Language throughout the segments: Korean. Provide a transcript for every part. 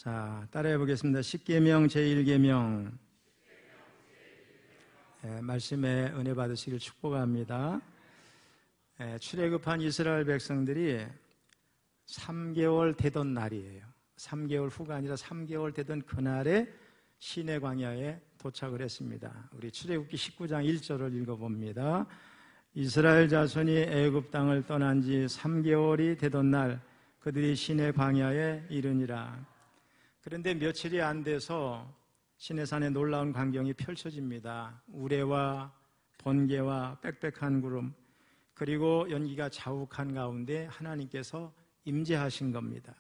자, 따라해 보겠습니다. 십계명 제1계명. 말씀에 은혜 받으시길 축복합니다. 출애굽한 이스라엘 백성들이 3개월 되던 날이에요. 3개월 후가 아니라 3개월 되던 그날에 시내 광야에 도착을 했습니다. 우리 출애굽기 19장 1절을 읽어봅니다. 이스라엘 자손이 애굽 땅을 떠난 지 3개월이 되던 날 그들이 시내 광야에 이르니라. 그런데 며칠이 안 돼서 시내산에 놀라운 광경이 펼쳐집니다. 우레와 번개와 빽빽한 구름, 그리고 연기가 자욱한 가운데 하나님께서 임재하신 겁니다.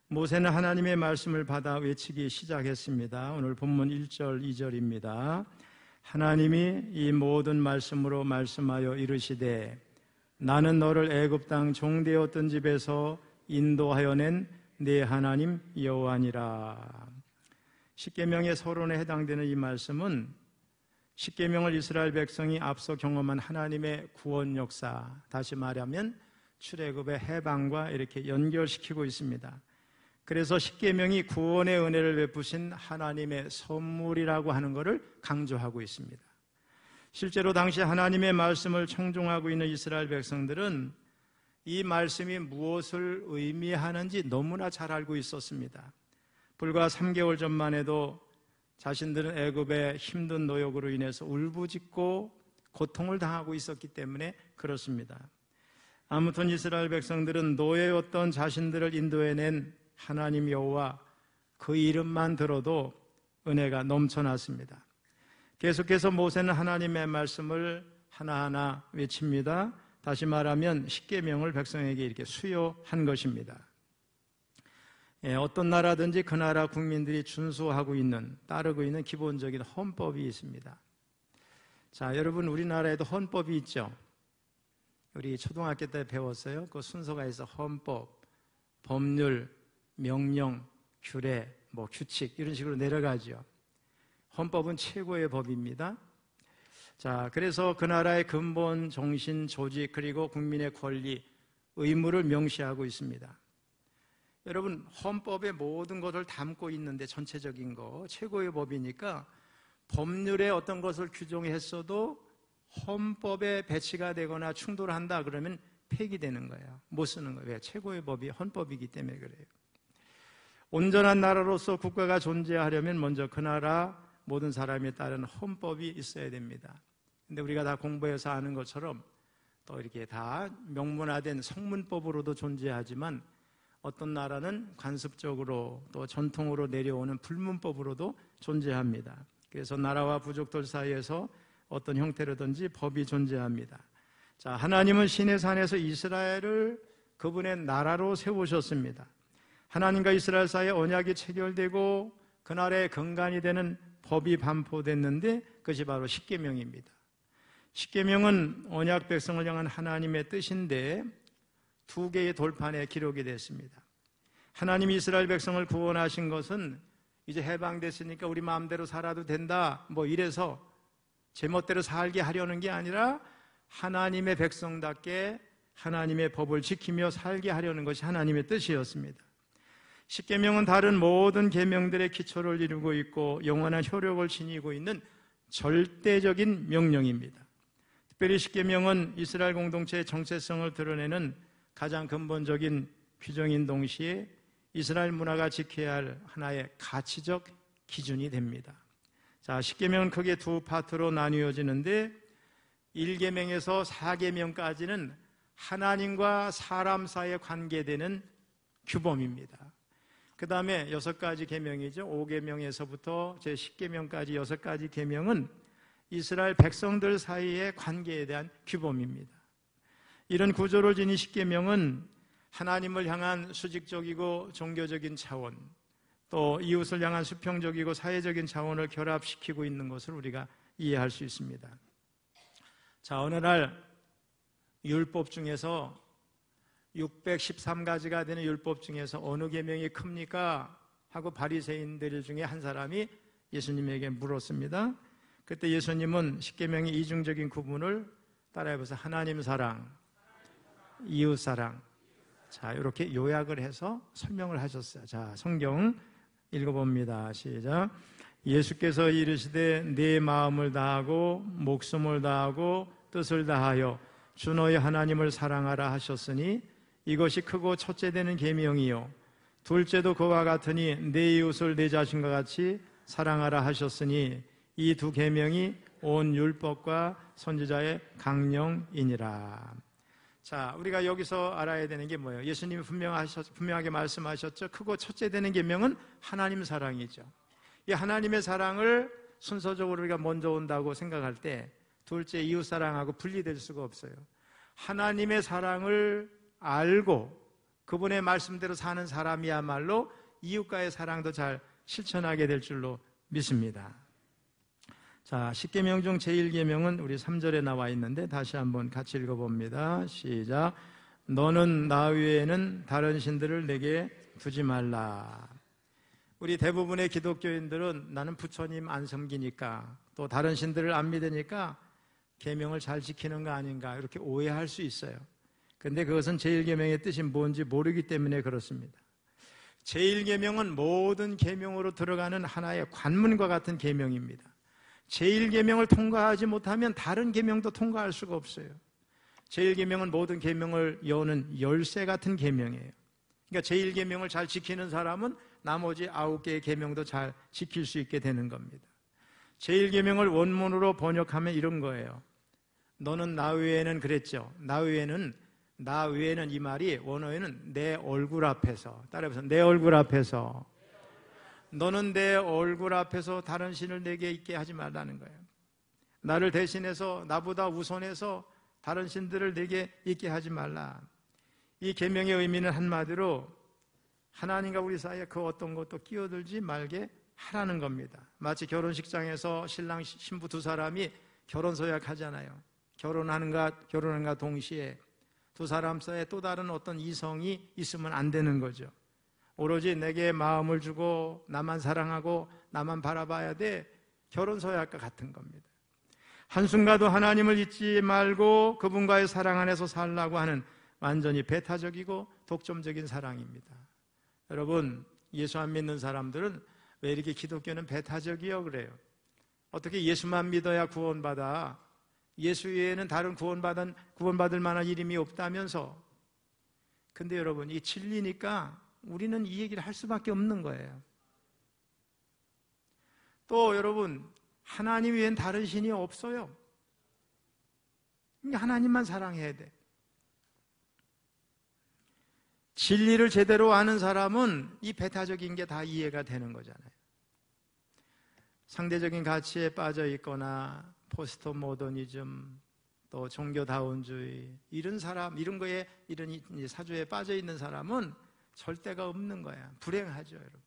모세는 하나님의 말씀을 받아 외치기 시작했습니다. 오늘 본문 1절 2절입니다. 하나님이 이 모든 말씀으로 말씀하여 이르시되 나는 너를 애굽 땅 종되었던 집에서 인도하여 낸 내 하나님 여호와니라. 십계명의 서론에 해당되는 이 말씀은 십계명을 이스라엘 백성이 앞서 경험한 하나님의 구원 역사, 다시 말하면 출애굽의 해방과 이렇게 연결시키고 있습니다. 그래서 십계명이 구원의 은혜를 베푸신 하나님의 선물이라고 하는 것을 강조하고 있습니다. 실제로 당시 하나님의 말씀을 청종하고 있는 이스라엘 백성들은 이 말씀이 무엇을 의미하는지 너무나 잘 알고 있었습니다. 불과 3개월 전만 해도 자신들은 애굽의 힘든 노역으로 인해서 울부짖고 고통을 당하고 있었기 때문에 그렇습니다. 아무튼 이스라엘 백성들은 노예였던 자신들을 인도해낸 하나님 여호와, 그 이름만 들어도 은혜가 넘쳐났습니다. 계속해서 모세는 하나님의 말씀을 하나하나 외칩니다. 다시 말하면 십계명을 백성에게 이렇게 수요한 것입니다. 어떤 나라든지 그 나라 국민들이 준수하고 있는, 따르고 있는 기본적인 헌법이 있습니다. 자, 여러분, 우리나라에도 헌법이 있죠. 우리 초등학교 때 배웠어요. 그 순서가 있어. 헌법, 법률, 명령, 규례, 규칙, 이런 식으로 내려가죠. 헌법은 최고의 법입니다. 자, 그래서 그 나라의 근본, 정신, 조직, 그리고 국민의 권리, 의무를 명시하고 있습니다. 여러분, 헌법의 모든 것을 담고 있는데, 전체적인 거, 최고의 법이니까 법률에 어떤 것을 규정했어도 헌법에 배치가 되거나 충돌한다 그러면 폐기되는 거예요. 못 쓰는 거예요. 왜? 최고의 법이 헌법이기 때문에 그래요. 온전한 나라로서 국가가 존재하려면 먼저 그 나라 모든 사람에 따른 헌법이 있어야 됩니다. 근데 우리가 다 공부해서 아는 것처럼 또 이렇게 다 명문화된 성문법으로도 존재하지만 어떤 나라는 관습적으로 또 전통으로 내려오는 불문법으로도 존재합니다. 그래서 나라와 부족들 사이에서 어떤 형태로든지 법이 존재합니다. 자, 하나님은 시내산에서 이스라엘을 그분의 나라로 세우셨습니다. 하나님과 이스라엘 사이에 언약이 체결되고 그날의 근간이 되는 법이 반포됐는데 그것이 바로 십계명입니다. 십계명은 언약 백성을 향한 하나님의 뜻인데 2개의 돌판에 기록이 됐습니다. 하나님이 이스라엘 백성을 구원하신 것은 이제 해방됐으니까 우리 마음대로 살아도 된다 이래서 제멋대로 살게 하려는 게 아니라 하나님의 백성답게 하나님의 법을 지키며 살게 하려는 것이 하나님의 뜻이었습니다. 십계명은 다른 모든 계명들의 기초를 이루고 있고 영원한 효력을 지니고 있는 절대적인 명령입니다. 특별히 십계명은 이스라엘 공동체의 정체성을 드러내는 가장 근본적인 규정인 동시에 이스라엘 문화가 지켜야 할 하나의 가치적 기준이 됩니다. 자, 십계명은 크게 2파트로 나뉘어지는데 1계명에서 4계명까지는 하나님과 사람 사이에 관계되는 규범입니다. 그 다음에 6가지 계명이죠. 5계명에서부터 제10계명까지 6가지 계명은 이스라엘 백성들 사이의 관계에 대한 규범입니다. 이런 구조를 지닌 십계명은 하나님을 향한 수직적이고 종교적인 차원, 또 이웃을 향한 수평적이고 사회적인 차원을 결합시키고 있는 것을 우리가 이해할 수 있습니다. 자, 어느 날 율법 중에서 613가지가 되는 율법 중에서 어느 계명이 큽니까? 하고 바리새인들 중에 한 사람이 예수님에게 물었습니다. 그때 예수님은 십계명의 이중적인 구분을 따라해보세요. 하나님 사랑, 이웃 사랑. 자, 이렇게 요약을 해서 설명을 하셨어요. 자, 성경 읽어봅니다. 시작. 예수께서 이르시되 네 마음을 다하고 목숨을 다하고 뜻을 다하여 주 너희 하나님을 사랑하라 하셨으니 이것이 크고 첫째 되는 계명이요 둘째도 그와 같으니 네 이웃을 네 자신과 같이 사랑하라 하셨으니 이 두 계명이 온 율법과 선지자의 강령이니라. 자, 우리가 여기서 알아야 되는 게 뭐예요? 예수님이 분명하게 말씀하셨죠. 크고 첫째 되는 계명은 하나님 사랑이죠. 이 하나님의 사랑을 순서적으로 우리가 먼저 온다고 생각할 때 둘째 이웃 사랑하고 분리될 수가 없어요. 하나님의 사랑을 알고 그분의 말씀대로 사는 사람이야말로 이웃과의 사랑도 잘 실천하게 될 줄로 믿습니다. 자, 10계명 중 제1계명은 우리 3절에 나와 있는데 다시 한번 같이 읽어봅니다. 시작. 너는 나 외에는 다른 신들을 내게 두지 말라. 우리 대부분의 기독교인들은 나는 부처님 안 섬기니까 또 다른 신들을 안 믿으니까 계명을 잘 지키는 거 아닌가 이렇게 오해할 수 있어요. 그런데 그것은 제1계명의 뜻이 뭔지 모르기 때문에 그렇습니다. 제1계명은 모든 계명으로 들어가는 하나의 관문과 같은 계명입니다. 제1계명을 통과하지 못하면 다른 계명도 통과할 수가 없어요. 제1계명은 모든 계명을 여는 열쇠 같은 계명이에요. 그러니까 제1계명을 잘 지키는 사람은 나머지 9개의 계명도 잘 지킬 수 있게 되는 겁니다. 제1계명을 원문으로 번역하면 이런 거예요. 너는 나 외에는 그랬죠. 나 외에는 이 말이 원어에는 내 얼굴 앞에서, 따라해서 내 얼굴 앞에서, 너는 내 얼굴 앞에서 다른 신을 내게 있게 하지 말라는 거예요. 나를 대신해서 나보다 우선해서 다른 신들을 내게 있게 하지 말라. 이 계명의 의미는 한마디로 하나님과 우리 사이에 그 어떤 것도 끼어들지 말게 하라는 겁니다. 마치 결혼식장에서 신랑 신부 두 사람이 결혼 서약하잖아요. 결혼하는가 동시에 두 사람 사이에 또 다른 어떤 이성이 있으면 안 되는 거죠. 오로지 내게 마음을 주고 나만 사랑하고 나만 바라봐야 돼. 결혼 서약과 같은 겁니다. 한순간도 하나님을 잊지 말고 그분과의 사랑 안에서 살라고 하는 완전히 배타적이고 독점적인 사랑입니다. 여러분, 예수 안 믿는 사람들은 왜 이렇게 기독교는 배타적이요 그래요? 어떻게 예수만 믿어야 구원받아? 예수 외에는 다른 구원받을 만한 이름이 없다면서? 근데 여러분, 이 진리니까 우리는 이 얘기를 할 수밖에 없는 거예요. 또 여러분, 하나님 외엔 다른 신이 없어요. 하나님만 사랑해야 돼. 진리를 제대로 아는 사람은 이 배타적인 게 다 이해가 되는 거잖아요. 상대적인 가치에 빠져 있거나 포스트 모더니즘, 또 종교다운주의 이런 거에 이런 사주에 빠져 있는 사람은 절대가 없는 거야. 불행하죠, 여러분.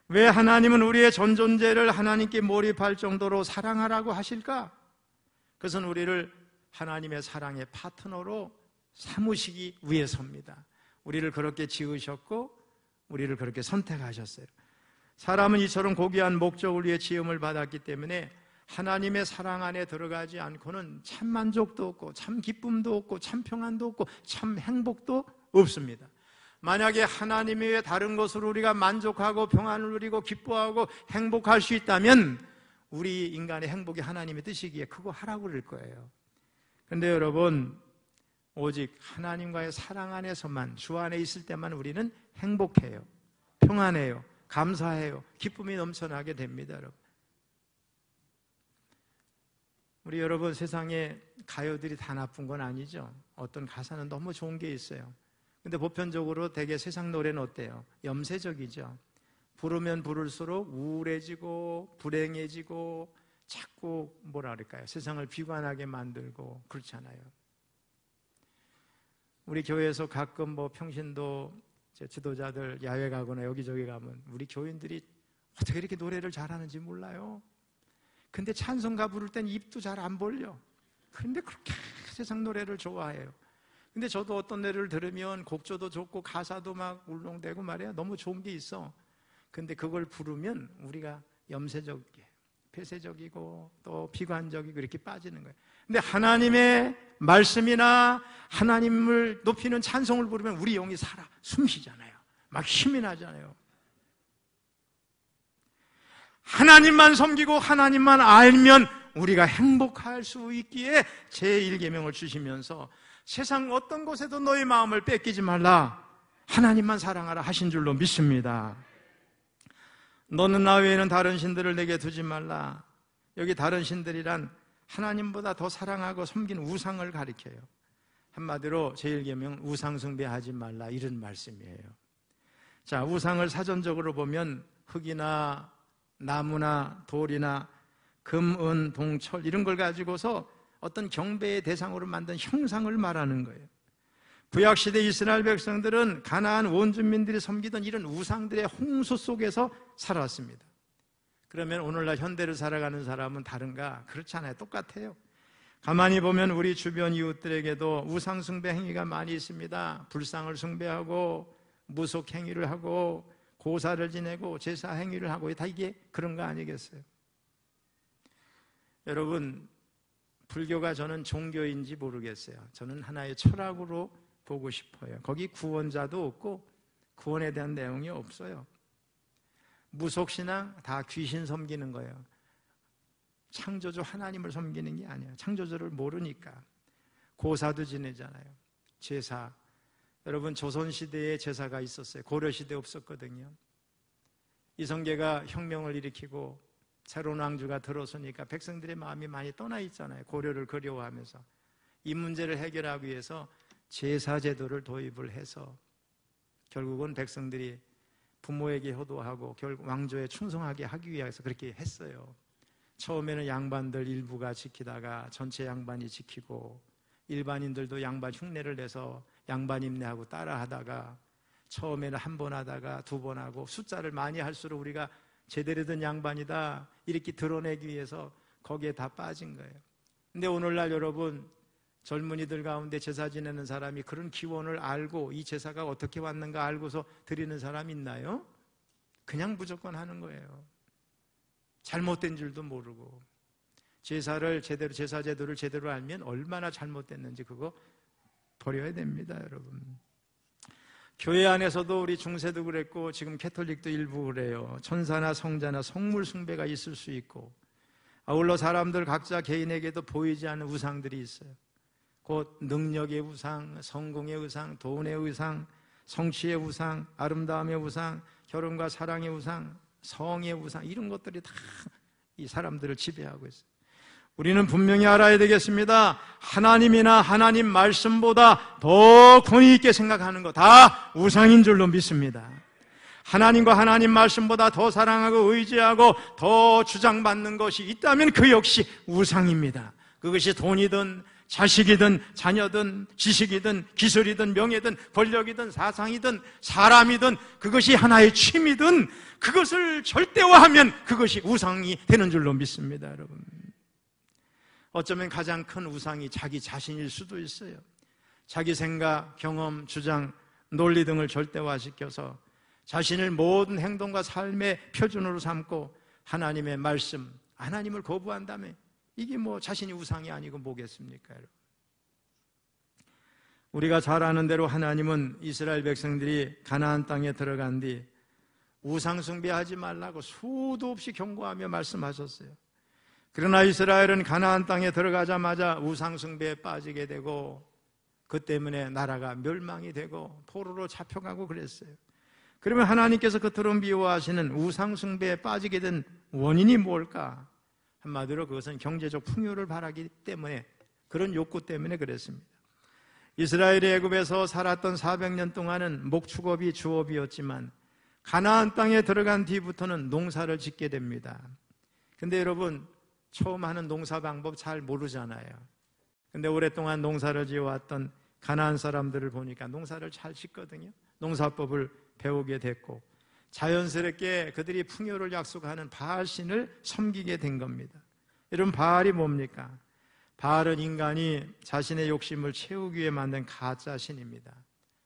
왜 하나님은 우리의 전 존재를 하나님께 몰입할 정도로 사랑하라고 하실까? 그것은 우리를 하나님의 사랑의 파트너로 삼으시기 위해서입니다. 우리를 그렇게 지으셨고 우리를 그렇게 선택하셨어요. 사람은 이처럼 고귀한 목적을 위해 지음을 받았기 때문에 하나님의 사랑 안에 들어가지 않고는 참 만족도 없고 참 기쁨도 없고 참 평안도 없고 참 행복도 없습니다. 만약에 하나님 외에 다른 것으로 우리가 만족하고 평안을 누리고 기뻐하고 행복할 수 있다면 우리 인간의 행복이 하나님의 뜻이기에 그거 하라고 그럴 거예요. 그런데 여러분, 오직 하나님과의 사랑 안에서만, 주 안에 있을 때만 우리는 행복해요, 평안해요, 감사해요, 기쁨이 넘쳐나게 됩니다. 여러분, 우리 여러분, 세상에 가요들이 다 나쁜 건 아니죠. 어떤 가사는 너무 좋은 게 있어요. 근데 보편적으로 대개 세상 노래는 어때요? 염세적이죠. 부르면 부를수록 우울해지고 불행해지고 자꾸 뭐라 그럴까요? 세상을 비관하게 만들고 그렇잖아요. 우리 교회에서 가끔 평신도 지도자들 야외 가거나 여기저기 가면 우리 교인들이 어떻게 이렇게 노래를 잘하는지 몰라요. 근데 찬송가 부를 땐 입도 잘 안 벌려. 그런데 그렇게 세상 노래를 좋아해요. 근데 저도 어떤 노래를 들으면 곡조도 좋고 가사도 막 울렁대고 말이야. 너무 좋은 게 있어. 근데 그걸 부르면 우리가 염세적이게, 폐쇄적이고 또 비관적이고 이렇게 빠지는 거예요. 근데 하나님의 말씀이나 하나님을 높이는 찬송을 부르면 우리 영이 살아 숨쉬잖아요. 막 힘이 나잖아요. 하나님만 섬기고 하나님만 알면 우리가 행복할 수 있기에 제1계명을 주시면서 세상 어떤 곳에도 너의 마음을 뺏기지 말라, 하나님만 사랑하라 하신 줄로 믿습니다. 너는 나 외에는 다른 신들을 내게 두지 말라. 여기 다른 신들이란 하나님보다 더 사랑하고 섬기는 우상을 가리켜요. 한마디로 제1계명은 우상 숭배하지 말라, 이런 말씀이에요. 자, 우상을 사전적으로 보면 흙이나 나무나 돌이나 금, 은, 동, 철 이런 걸 가지고서 어떤 경배의 대상으로 만든 형상을 말하는 거예요. 구약시대 이스라엘 백성들은 가나안 원주민들이 섬기던 이런 우상들의 홍수 속에서 살았습니다. 그러면 오늘날 현대를 살아가는 사람은 다른가? 그렇지 않아요. 똑같아요. 가만히 보면 우리 주변 이웃들에게도 우상 숭배 행위가 많이 있습니다. 불상을 숭배하고 무속 행위를 하고 고사를 지내고 제사 행위를 하고 다 이게 그런 거 아니겠어요? 여러분, 불교가 저는 종교인지 모르겠어요. 저는 하나의 철학으로 보고 싶어요. 거기 구원자도 없고 구원에 대한 내용이 없어요. 무속신앙 다 귀신 섬기는 거예요. 창조주 하나님을 섬기는 게 아니에요. 창조주를 모르니까. 고사도 지내잖아요. 제사. 여러분, 조선시대에 제사가 있었어요. 고려시대에 없었거든요. 이성계가 혁명을 일으키고 새로운 왕주가 들어서니까 백성들의 마음이 많이 떠나 있잖아요. 고려를 그리워하면서. 이 문제를 해결하기 위해서 제사제도를 도입을 해서 결국은 백성들이 부모에게 효도하고 결국 왕조에 충성하게 하기 위해서 그렇게 했어요. 처음에는 양반들 일부가 지키다가 전체 양반이 지키고 일반인들도 양반 흉내를 내서 양반 임내하고 따라하다가 처음에는 한 번 하다가 두 번 하고 숫자를 많이 할수록 우리가 제대로 된 양반이다 이렇게 드러내기 위해서 거기에 다 빠진 거예요. 근데 오늘날 여러분, 젊은이들 가운데 제사 지내는 사람이 그런 기원을 알고 이 제사가 어떻게 왔는가 알고서 드리는 사람 있나요? 그냥 무조건 하는 거예요. 잘못된 줄도 모르고. 제사를 제대로, 제사 제도를 제대로 알면 얼마나 잘못됐는지 그거 버려야 됩니다, 여러분. 교회 안에서도 우리 중세도 그랬고 지금 캐톨릭도 일부 그래요. 천사나 성자나 성물 숭배가 있을 수 있고, 아울러 사람들 각자 개인에게도 보이지 않는 우상들이 있어요. 곧 능력의 우상, 성공의 우상, 돈의 우상, 성취의 우상, 아름다움의 우상, 결혼과 사랑의 우상, 성의 우상, 이런 것들이 다 이 사람들을 지배하고 있어요. 우리는 분명히 알아야 되겠습니다. 하나님이나 하나님 말씀보다 더 권위 있게 생각하는 거 다 우상인 줄로 믿습니다. 하나님과 하나님 말씀보다 더 사랑하고 의지하고 더 주장받는 것이 있다면 그 역시 우상입니다. 그것이 돈이든 자식이든 자녀든 지식이든 기술이든 명예든 권력이든 사상이든 사람이든 그것이 하나의 취미든 그것을 절대화하면 그것이 우상이 되는 줄로 믿습니다, 여러분. 어쩌면 가장 큰 우상이 자기 자신일 수도 있어요. 자기 생각, 경험, 주장, 논리 등을 절대화시켜서 자신을 모든 행동과 삶의 표준으로 삼고 하나님의 말씀, 하나님을 거부한다면 이게 뭐 자신이 우상이 아니고 뭐겠습니까, 여러분? 우리가 잘 아는 대로 하나님은 이스라엘 백성들이 가나안 땅에 들어간 뒤 우상 숭배하지 말라고 수도 없이 경고하며 말씀하셨어요. 그러나 이스라엘은 가나안 땅에 들어가자마자 우상 숭배에 빠지게 되고 그 때문에 나라가 멸망이 되고 포로로 잡혀가고 그랬어요. 그러면 하나님께서 그토록 미워하시는 우상 숭배에 빠지게 된 원인이 뭘까? 한마디로 그것은 경제적 풍요를 바라기 때문에, 그런 욕구 때문에 그랬습니다. 이스라엘이 애굽에서 살았던 400년 동안은 목축업이 주업이었지만 가나안 땅에 들어간 뒤부터는 농사를 짓게 됩니다. 근데 여러분, 처음 하는 농사 방법 잘 모르잖아요. 근데 오랫동안 농사를 지어왔던 가나안 사람들을 보니까 농사를 잘 짓거든요. 농사법을 배우게 됐고 자연스럽게 그들이 풍요를 약속하는 바알 신을 섬기게 된 겁니다. 여러분, 바알이 뭡니까? 바알은 인간이 자신의 욕심을 채우기 위해 만든 가짜 신입니다.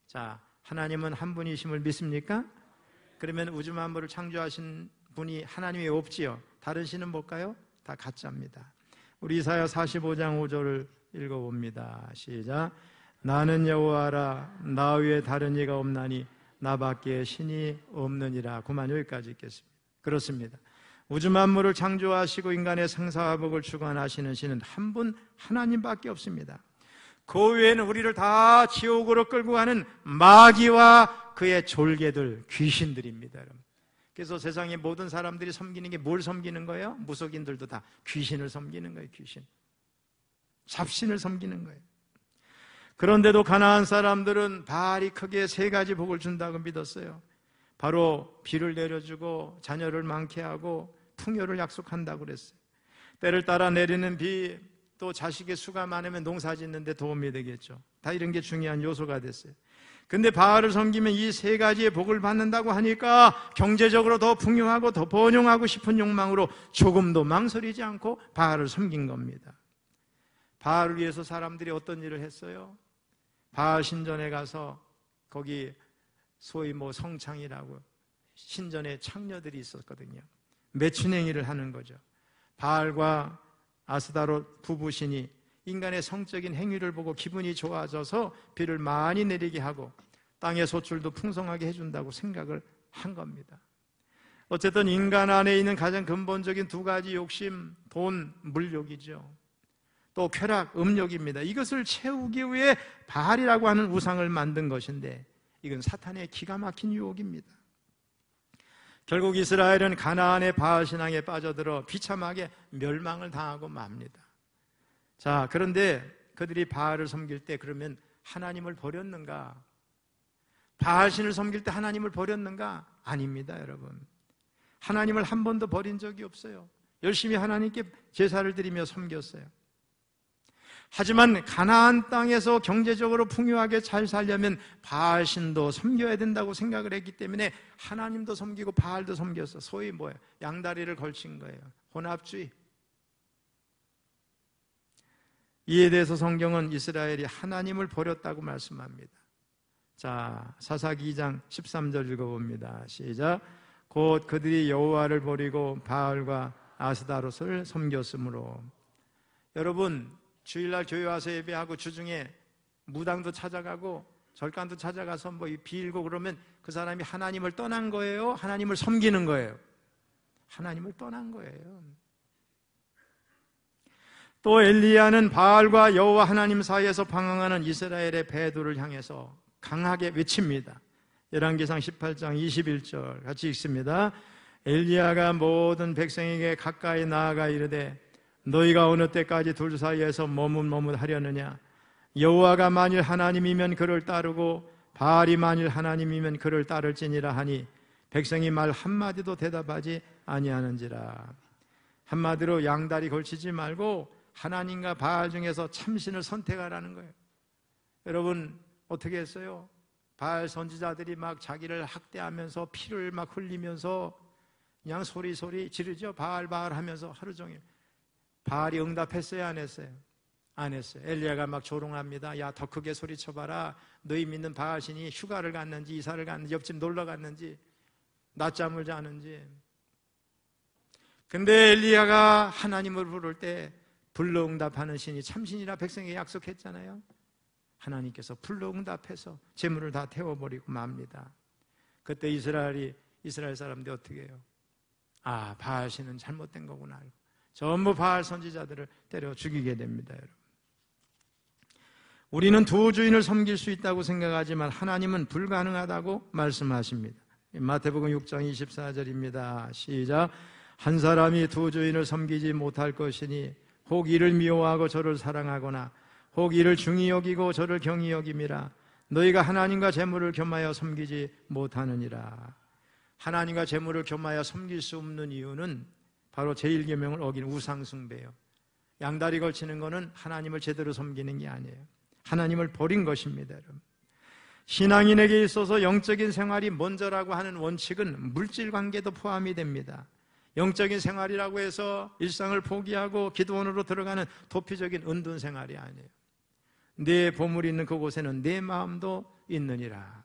자, 하나님은 한 분이심을 믿습니까? 그러면 우주 만물을 창조하신 분이 하나님이 없지요. 다른 신은 뭘까요? 다 가짜입니다. 우리 이사야 45장 5절을 읽어봅니다. 시작. 나는 여호와라, 나 외에 다른 이가 없나니 나밖에 신이 없느니라. 그만 여기까지 읽겠습니다. 그렇습니다. 우주 만물을 창조하시고 인간의 생사화복을 주관하시는 신은 한 분 하나님밖에 없습니다. 그 외에는 우리를 다 지옥으로 끌고 가는 마귀와 그의 졸개들, 귀신들입니다. 여러분. 그래서 세상의 모든 사람들이 섬기는 게 뭘 섬기는 거예요? 무속인들도 다 귀신을 섬기는 거예요. 귀신, 잡신을 섬기는 거예요. 그런데도 가나안 사람들은 바알이 크게 세 가지 복을 준다고 믿었어요. 바로 비를 내려주고 자녀를 많게 하고 풍요를 약속한다고 그랬어요. 때를 따라 내리는 비, 또 자식의 수가 많으면 농사 짓는 데 도움이 되겠죠. 다 이런 게 중요한 요소가 됐어요. 근데 바알을 섬기면 이 세 가지의 복을 받는다고 하니까 경제적으로 더 풍요하고 더 번영하고 싶은 욕망으로 조금도 망설이지 않고 바알을 섬긴 겁니다. 바알을 위해서 사람들이 어떤 일을 했어요? 바알 신전에 가서 거기 소위 성창이라고 신전에 창녀들이 있었거든요. 매춘행위를 하는 거죠. 바알과 아스다롯 부부신이 인간의 성적인 행위를 보고 기분이 좋아져서 비를 많이 내리게 하고 땅의 소출도 풍성하게 해준다고 생각을 한 겁니다. 어쨌든 인간 안에 있는 가장 근본적인 두 가지 욕심, 돈, 물욕이죠. 또 쾌락, 음욕입니다. 이것을 채우기 위해 바알이라고 하는 우상을 만든 것인데 이건 사탄의 기가 막힌 유혹입니다. 결국 이스라엘은 가나안의 바알 신앙에 빠져들어 비참하게 멸망을 당하고 맙니다. 자, 그런데 그들이 바알을 섬길 때 그러면 하나님을 버렸는가? 바알 신을 섬길 때 하나님을 버렸는가? 아닙니다, 여러분. 하나님을 한 번도 버린 적이 없어요. 열심히 하나님께 제사를 드리며 섬겼어요. 하지만 가나안 땅에서 경제적으로 풍요하게 잘 살려면 바알 신도 섬겨야 된다고 생각을 했기 때문에 하나님도 섬기고 바알도 섬겼어. 소위 뭐예요? 양다리를 걸친 거예요. 혼합주의. 이에 대해서 성경은 이스라엘이 하나님을 버렸다고 말씀합니다. 자, 사사기 2장 13절 읽어봅니다. 시작. 곧 그들이 여호와를 버리고 바알과 아스다롯을 섬겼으므로. 여러분, 주일날 교회 와서 예배하고 주중에 무당도 찾아가고 절간도 찾아가서 빌고 그러면 그 사람이 하나님을 떠난 거예요? 하나님을 섬기는 거예요? 하나님을 떠난 거예요. 또 엘리야는 바알과 여호와 하나님 사이에서 방황하는 이스라엘의 배도를 향해서 강하게 외칩니다. 열왕기상 18장 21절 같이 읽습니다. 엘리야가 모든 백성에게 가까이 나아가 이르되 너희가 어느 때까지 둘 사이에서 머뭇머뭇하려느냐? 여호와가 만일 하나님이면 그를 따르고 바알이 만일 하나님이면 그를 따를지니라 하니 백성이 말 한마디도 대답하지 아니하는지라. 한마디로 양다리 걸치지 말고 하나님과 바알 중에서 참신을 선택하라는 거예요. 여러분 어떻게 했어요? 바알 선지자들이 막 자기를 학대하면서 피를 막 흘리면서 그냥 소리 지르죠. 바알 하면서 하루 종일. 바알이 응답했어요? 안 했어요? 안 했어요. 엘리야가 막 조롱합니다. 야, 더 크게 소리쳐봐라. 너희 믿는 바알 신이 휴가를 갔는지 이사를 갔는지 옆집 놀러 갔는지 낮잠을 자는지. 근데 엘리야가 하나님을 부를 때 불러응답하는 신이 참신이라 백성에게 약속했잖아요. 하나님께서 불러응답해서 재물을 다 태워버리고 맙니다. 그때 이스라엘 사람들이 어떻게 해요? 아, 바알 신은 잘못된 거구나. 전부 바알 선지자들을 때려 죽이게 됩니다, 여러분. 우리는 두 주인을 섬길 수 있다고 생각하지만 하나님은 불가능하다고 말씀하십니다. 마태복음 6장 24절입니다. 시작. 한 사람이 두 주인을 섬기지 못할 것이니 혹 이를 미워하고 저를 사랑하거나 혹 이를 중히 여기고 저를 경히 여김이라. 너희가 하나님과 재물을 겸하여 섬기지 못하느니라. 하나님과 재물을 겸하여 섬길 수 없는 이유는 바로 제1계명을 어긴 우상숭배예요. 양다리 걸치는 것은 하나님을 제대로 섬기는 게 아니에요. 하나님을 버린 것입니다, 여러분. 신앙인에게 있어서 영적인 생활이 먼저라고 하는 원칙은 물질 관계도 포함이 됩니다. 영적인 생활이라고 해서 일상을 포기하고 기도원으로 들어가는 도피적인 은둔 생활이 아니에요. 내 보물이 있는 그곳에는 내 마음도 있느니라.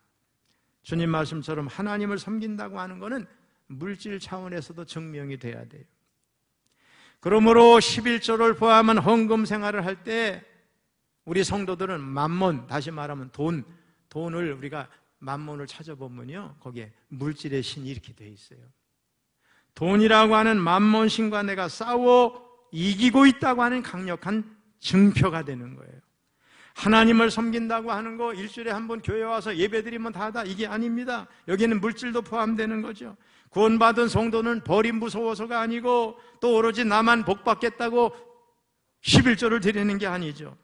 주님 말씀처럼 하나님을 섬긴다고 하는 것은 물질 차원에서도 증명이 돼야 돼요. 그러므로 11조를 포함한 헌금 생활을 할 때 우리 성도들은 만몬, 다시 말하면 돈을 우리가 만몬을 찾아보면요, 거기에 물질의 신이 이렇게 돼 있어요. 돈이라고 하는 만몬 신과 내가 싸워 이기고 있다고 하는 강력한 증표가 되는 거예요. 하나님을 섬긴다고 하는 거, 일주일에 한 번 교회 와서 예배드리면 다다, 이게 아닙니다. 여기에는 물질도 포함되는 거죠. 구원받은 성도는 벌이 무서워서가 아니고 또 오로지 나만 복받겠다고 11조를 드리는 게 아니죠.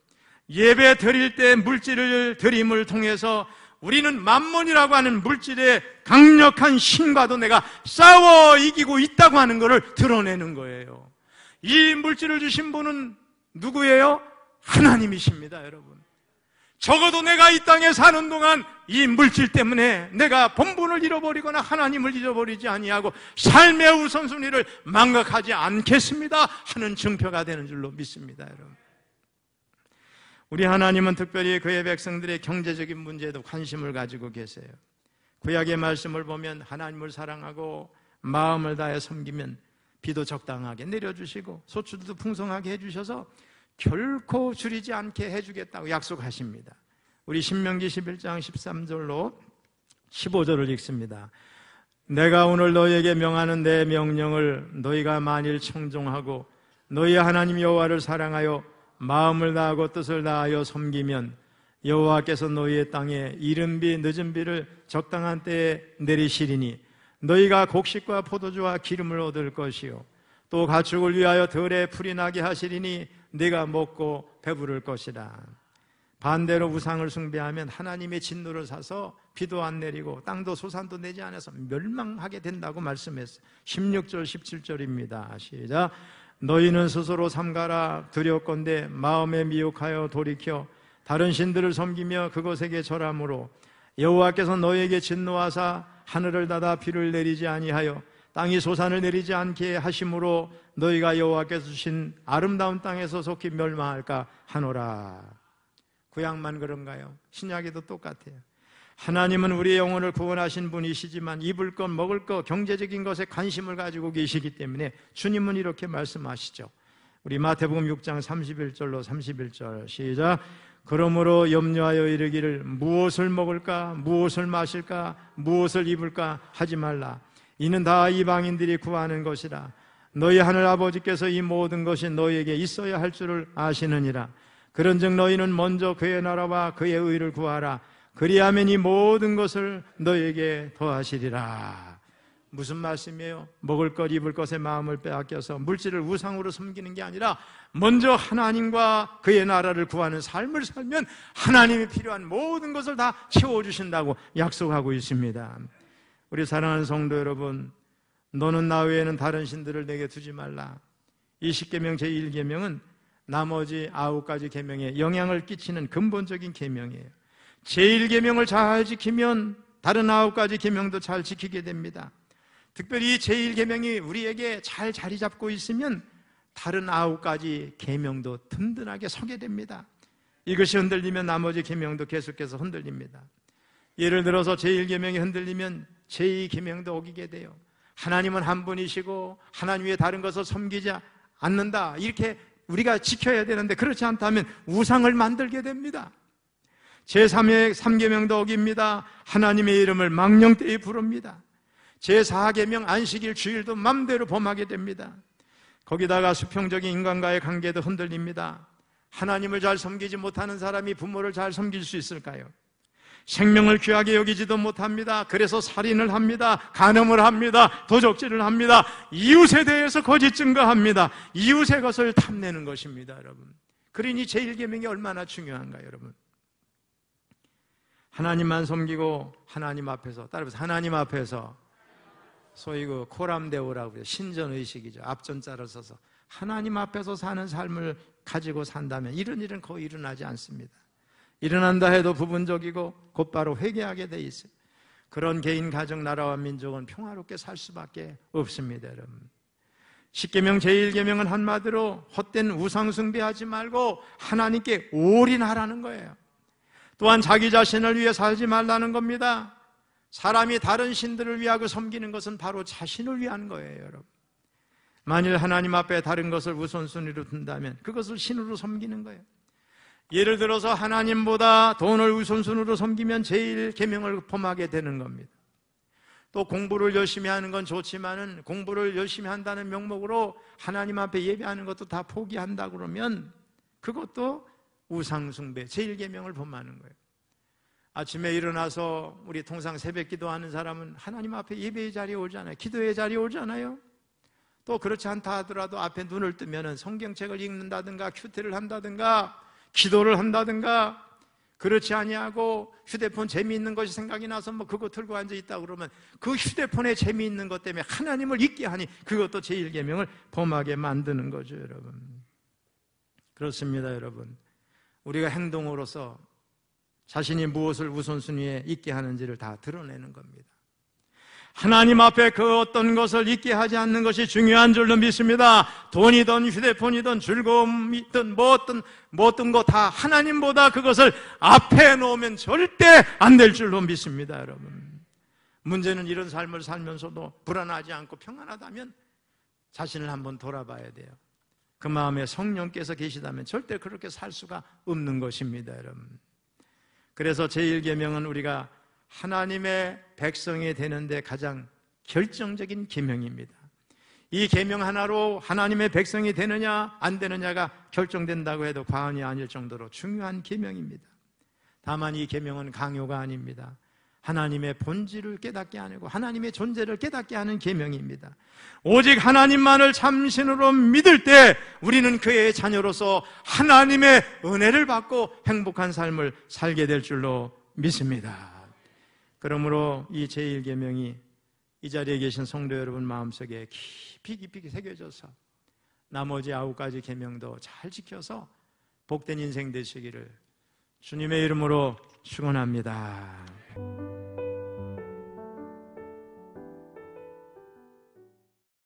예배 드릴 때 물질을 드림을 통해서 우리는 만몬이라고 하는 물질의 강력한 신과도 내가 싸워 이기고 있다고 하는 것을 드러내는 거예요. 이 물질을 주신 분은 누구예요? 하나님이십니다, 여러분. 적어도 내가 이 땅에 사는 동안 이 물질 때문에 내가 본분을 잃어버리거나 하나님을 잃어버리지 아니하고 삶의 우선순위를 망각하지 않겠습니다 하는 증표가 되는 줄로 믿습니다, 여러분. 우리 하나님은 특별히 그의 백성들의 경제적인 문제에도 관심을 가지고 계세요. 구약의 말씀을 보면 하나님을 사랑하고 마음을 다해 섬기면 비도 적당하게 내려주시고 소출도 풍성하게 해주셔서 결코 줄이지 않게 해주겠다고 약속하십니다. 우리 신명기 11장 13절로 15절을 읽습니다. 내가 오늘 너희에게 명하는 내 명령을 너희가 만일 청종하고 너희 하나님 여호와를 사랑하여 마음을 다하고 뜻을 다하여 섬기면 여호와께서 너희의 땅에 이른 비 늦은 비를 적당한 때에 내리시리니 너희가 곡식과 포도주와 기름을 얻을 것이요 또 가축을 위하여 들에 풀이 나게 하시리니 네가 먹고 배부를 것이라. 반대로 우상을 숭배하면 하나님의 진노를 사서 비도 안 내리고 땅도 소산도 내지 않아서 멸망하게 된다고 말씀했어요. 16절 17절입니다 시작. 너희는 스스로 삼가라. 두렵건대 마음에 미혹하여 돌이켜 다른 신들을 섬기며 그것에게 절함으로 여호와께서 너희에게 진노하사 하늘을 닫아 비를 내리지 아니하여 땅이 소산을 내리지 않게 하심으로 너희가 여호와께서 주신 아름다운 땅에서 속히 멸망할까 하노라. 구약만 그런가요? 신약에도 똑같아요. 하나님은 우리의 영혼을 구원하신 분이시지만 입을 것, 먹을 것, 경제적인 것에 관심을 가지고 계시기 때문에 주님은 이렇게 말씀하시죠. 우리 마태복음 6장 31절로 31절 시작. 그러므로 염려하여 이르기를 무엇을 먹을까, 무엇을 마실까, 무엇을 입을까 하지 말라. 이는 다 이방인들이 구하는 것이라. 너희 하늘 아버지께서 이 모든 것이 너희에게 있어야 할 줄을 아시느니라. 그런즉 너희는 먼저 그의 나라와 그의 의를 구하라. 그리하면 이 모든 것을 너희에게 더하시리라. 무슨 말씀이에요? 먹을 것, 입을 것에 마음을 빼앗겨서 물질을 우상으로 섬기는 게 아니라 먼저 하나님과 그의 나라를 구하는 삶을 살면 하나님이 필요한 모든 것을 다 채워주신다고 약속하고 있습니다. 우리 사랑하는 성도 여러분, 너는 나 외에는 다른 신들을 내게 두지 말라. 이 십계명 제1계명은 나머지 9가지 계명에 영향을 끼치는 근본적인 계명이에요. 제1계명을 잘 지키면 다른 9가지 계명도 잘 지키게 됩니다. 특별히 이 제1계명이 우리에게 잘 자리 잡고 있으면 다른 9가지 계명도 든든하게 서게 됩니다. 이것이 흔들리면 나머지 계명도 계속해서 흔들립니다. 예를 들어서 제1계명이 흔들리면 제2계명도 어기게 돼요. 하나님은 한 분이시고 하나님 외에 다른 것을 섬기지 않는다, 이렇게 우리가 지켜야 되는데 그렇지 않다면 우상을 만들게 됩니다. 제3계명도 어깁니다. 하나님의 이름을 망령되이 부릅니다. 제4계명 안식일 주일도 맘대로 범하게 됩니다. 거기다가 수평적인 인간과의 관계도 흔들립니다. 하나님을 잘 섬기지 못하는 사람이 부모를 잘 섬길 수 있을까요? 생명을 귀하게 여기지도 못합니다. 그래서 살인을 합니다. 간음을 합니다. 도적질을 합니다. 이웃에 대해서 거짓 증거합니다. 이웃의 것을 탐내는 것입니다, 여러분. 그러니 제1계명이 얼마나 중요한가요, 여러분? 하나님만 섬기고 하나님 앞에서, 따라서 하나님 앞에서, 소위 그 코람데오라고 해요. 신전의식이죠. 앞전자를 써서 하나님 앞에서 사는 삶을 가지고 산다면 이런 일은 거의 일어나지 않습니다. 일어난다 해도 부분적이고 곧바로 회개하게 돼 있어요. 그런 개인, 가정, 나라와 민족은 평화롭게 살 수밖에 없습니다, 여러분. 십계명 제1계명은 한마디로 헛된 우상 숭배하지 말고 하나님께 올인하라는 거예요. 또한 자기 자신을 위해 살지 말라는 겁니다. 사람이 다른 신들을 위하고 섬기는 것은 바로 자신을 위한 거예요, 여러분. 만일 하나님 앞에 다른 것을 우선순위로 둔다면 그것을 신으로 섬기는 거예요. 예를 들어서 하나님보다 돈을 우선순위로 섬기면 제일 계명을 범하게 되는 겁니다. 또 공부를 열심히 하는 건 좋지만은 공부를 열심히 한다는 명목으로 하나님 앞에 예배하는 것도 다 포기한다 그러면 그것도 우상숭배, 제일 계명을 범하는 거예요. 아침에 일어나서 우리 통상 새벽 기도하는 사람은 하나님 앞에 예배의 자리에 오잖아요. 기도의 자리에 오잖아요. 또 그렇지 않다 하더라도 앞에 눈을 뜨면은 성경책을 읽는다든가 큐티를 한다든가 기도를 한다든가, 그렇지 아니하고 휴대폰 재미있는 것이 생각이 나서 뭐 그거 들고 앉아 있다 그러면 그 휴대폰에 재미있는 것 때문에 하나님을 잊게 하니 그것도 제일 계명을 범하게 만드는 거죠, 여러분. 그렇습니다, 여러분. 우리가 행동으로서 자신이 무엇을 우선순위에 있게 하는지를 다 드러내는 겁니다. 하나님 앞에 그 어떤 것을 잊게 하지 않는 것이 중요한 줄로 믿습니다. 돈이든 휴대폰이든 즐거움이든 뭐든 거 다 하나님보다 그것을 앞에 놓으면 절대 안 될 줄로 믿습니다, 여러분. 문제는 이런 삶을 살면서도 불안하지 않고 평안하다면 자신을 한번 돌아봐야 돼요. 그 마음에 성령께서 계시다면 절대 그렇게 살 수가 없는 것입니다, 여러분. 그래서 제1계명은 우리가 하나님의 백성이 되는데 가장 결정적인 계명입니다. 이 계명 하나로 하나님의 백성이 되느냐 안 되느냐가 결정된다고 해도 과언이 아닐 정도로 중요한 계명입니다. 다만 이 계명은 강요가 아닙니다. 하나님의 본질을 깨닫게 하고 하나님의 존재를 깨닫게 하는 계명입니다. 오직 하나님만을 참신으로 믿을 때 우리는 그의 자녀로서 하나님의 은혜를 받고 행복한 삶을 살게 될 줄로 믿습니다. 그러므로 이 제1계명이 이 자리에 계신 성도 여러분 마음속에 깊이 새겨져서 나머지 9가지 계명도 잘 지켜서 복된 인생 되시기를 주님의 이름으로 축원합니다.